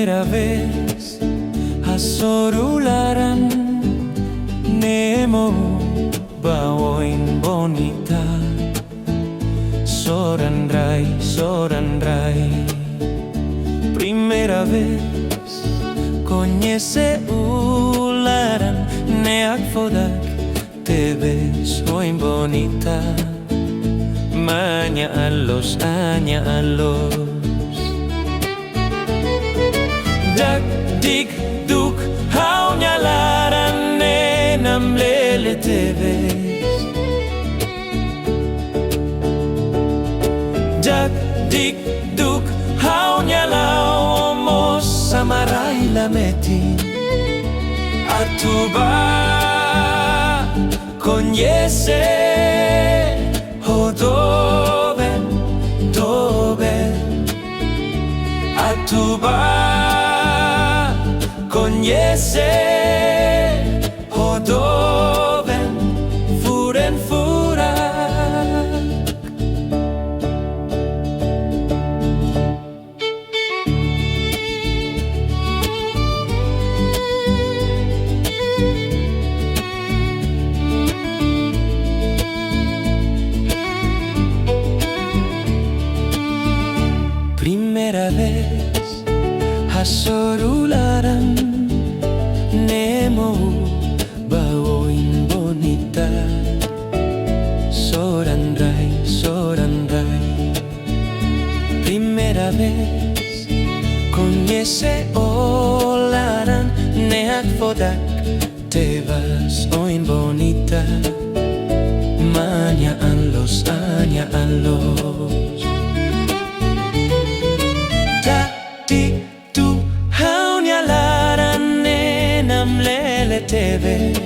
Primera vez hasorularan nemo bawoin bonita soranray primera vez konyese ularan neak fodak te ves oin bonita maña alos dak dik duk hau nyalaran nenam lele te ves dak dik duk hau nyalau mos samarai la meti atuba konyese hodoben atuba konyese hodoben furen furak primera vez hasorularan nemo bawoin bonita soranray primera vez konyese olaran neak fodak te vas oin bonita maña anlos lele te ves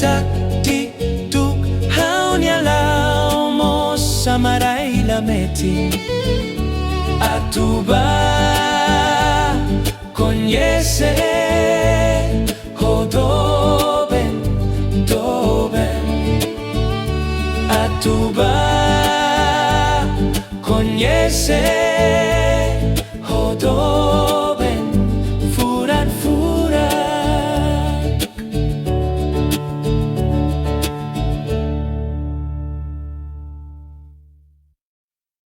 tak tik tuk hau nyalau mos samarai la meti atuba konyese hodoben atuba konyese